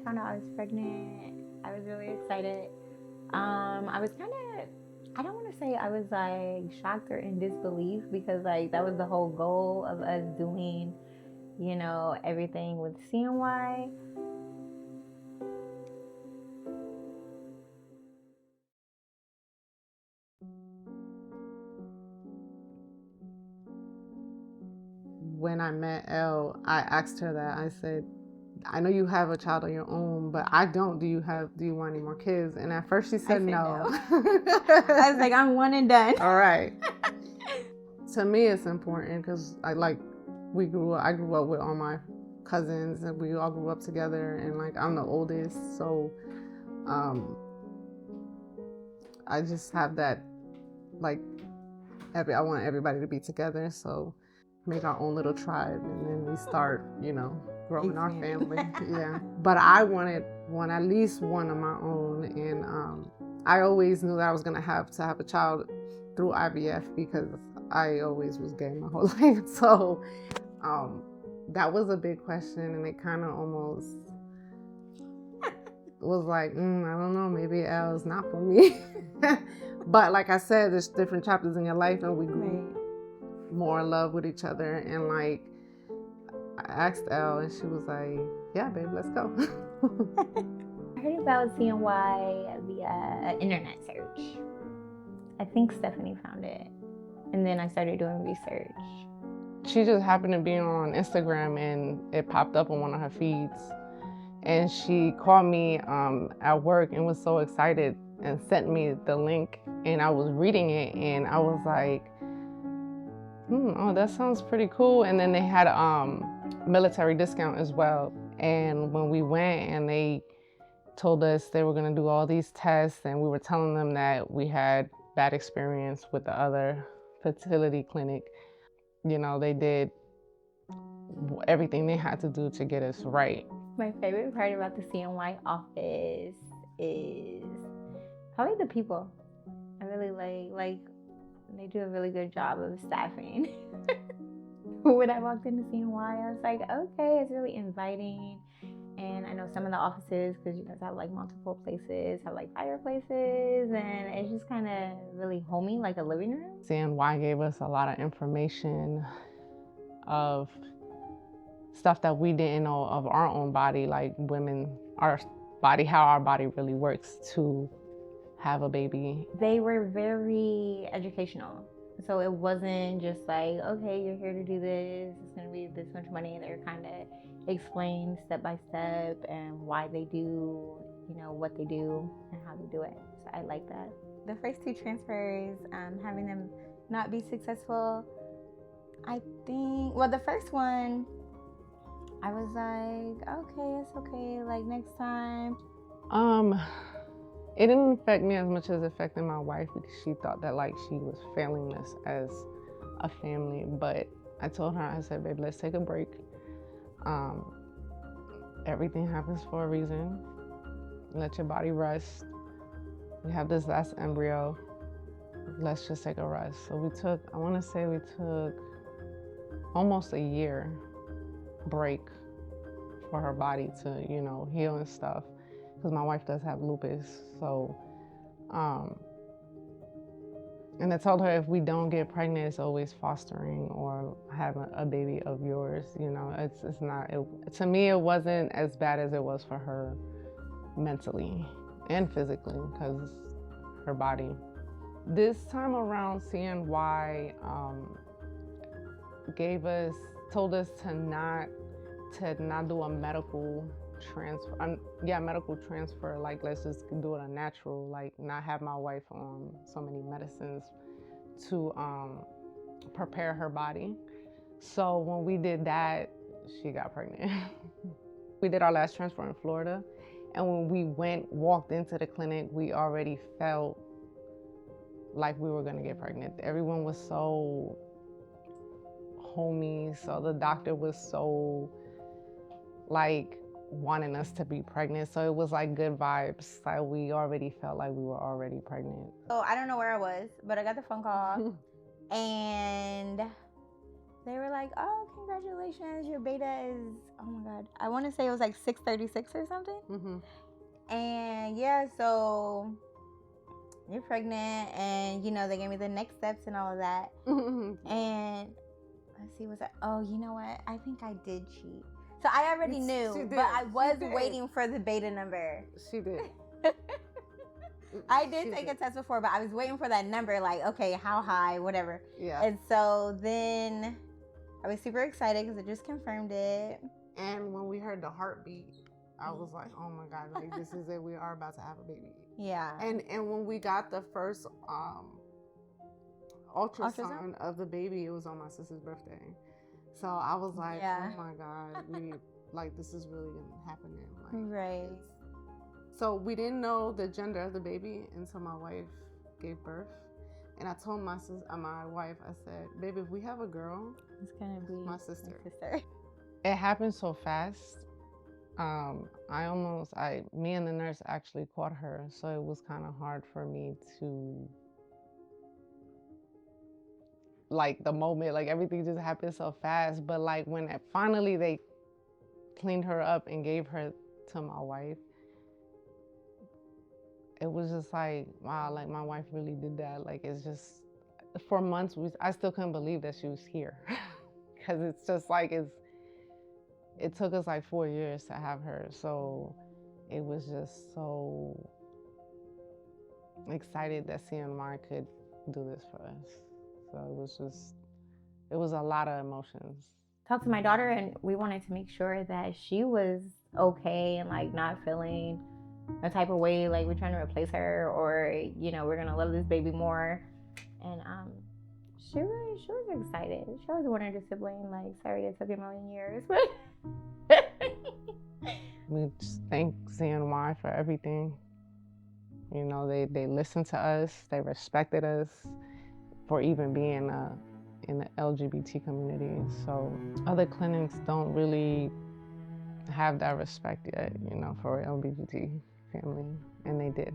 found out I was pregnant, I was really excited. I was kind of, I don't want to say I was like shocked or in disbelief because like that was the whole goal of us doing, everything with CNY. When I met Elle, I asked her that. I said, I know you have a child of your own, but I don't. Do you want any more kids? And at first she said no. I was like, I'm one and done. All right. To me, it's important because I grew up with all my cousins and we all grew up together, and like I'm the oldest, so I just have that I want everybody to be together, so make our own little tribe, and then we start, growing our family. Yeah. But I wanted at least one of my own, and I always knew that I was gonna have to have a child through IVF because I always was gay my whole life. So that was a big question, and it kind of almost was like, I don't know, maybe L's not for me. But like I said, there's different chapters in your life, and we grew more in love with each other. And like, I asked Elle, and she was like, yeah, babe, let's go. I heard about CNY via internet search. I think Stephanie found it. And then I started doing research. She just happened to be on Instagram, and it popped up on one of her feeds. And she called me at work and was so excited and sent me the link, and I was reading it and I was like, oh, that sounds pretty cool. And then they had a military discount as well. And when we went and they told us they were gonna do all these tests, and we were telling them that we had bad experience with the other fertility clinic, they did everything they had to do to get us right. My favorite part about the CNY office is probably the people. I really like they do a really good job of staffing. When I walked into CNY, I was like, okay, it's really inviting. And I know some of the offices, because you guys have like multiple places, have like fireplaces, and it's just kind of really homey, like a living room. CNY gave us a lot of information of stuff that we didn't know of our own body, like women, our body, how our body really works to have a baby. They were very educational. So it wasn't just like, okay, you're here to do this, it's gonna be this much money. They're kind of explained step by step and why they do, what they do and how they do it. So I like that. The first two transfers, having them not be successful, I think, well, the first one, I was like, okay, it's okay, like next time. It didn't affect me as much as it affected my wife, because she thought that like she was failing us as a family. But I told her, I said, babe, let's take a break. Everything happens for a reason. Let your body rest. We have this last embryo. Let's just take a rest. So I want to say we took almost a year break for her body to, heal and stuff. Because my wife does have lupus, so, and I told her if we don't get pregnant, it's always fostering or have a baby of yours, it's not, to me, it wasn't as bad as it was for her mentally and physically, because her body. This time around, CNY told us to not do a medical transfer, like let's just do it a natural, like not have my wife on so many medicines to prepare her body. So when we did that, she got pregnant. We did our last transfer in Florida, and when we walked into the clinic, we already felt like we were gonna get pregnant. Everyone was so homey, so the doctor was so like wanting us to be pregnant, so it was like good vibes. Like we already felt like we were already pregnant. So I don't know where I was, but I got the phone call and they were like, oh, congratulations, your beta is, oh my God, I want to say it was like 636 or something. Mm-hmm. And yeah, so you're pregnant, and you know, they gave me the next steps and all of that. Mm-hmm. And let's see, what's that? Oh, you know what? I think I did cheat. So I already knew, but I was waiting for the beta number. She did. I did take a test before, but I was waiting for that number, like, okay, how high, whatever. Yeah. And so then I was super excited because it just confirmed it. And when we heard the heartbeat, I was like, oh my God, like this is it. We are about to have a baby. Yeah. And when we got the first ultrasound of the baby, it was on my sister's birthday. So I was like, oh my God, we like this is really happening. Like, right. So we didn't know the gender of the baby until my wife gave birth. And I told my wife, I said, baby, if we have a girl, it's gonna be my sister. It happened so fast. Me and the nurse actually caught her. So it was kind of hard for me to, like the moment, like everything just happened so fast. But like when finally they cleaned her up and gave her to my wife, it was just like, wow, like my wife really did that. Like it's just, for months, I still couldn't believe that she was here. Cause it's just like, it took us like 4 years to have her. So it was just so excited that CNY could do this for us. So it was a lot of emotions. Talked to my daughter, and we wanted to make sure that she was okay and like not feeling a type of way like we're trying to replace her, or you know, we're gonna love this baby more. And she was excited. She always wanted a sibling. Like, sorry it took a million years, but we just thank CNY for everything. You know, they listened to us, they respected us for even being in the LGBT community. So other clinics don't really have that respect yet, you know, for LGBT family, and they did.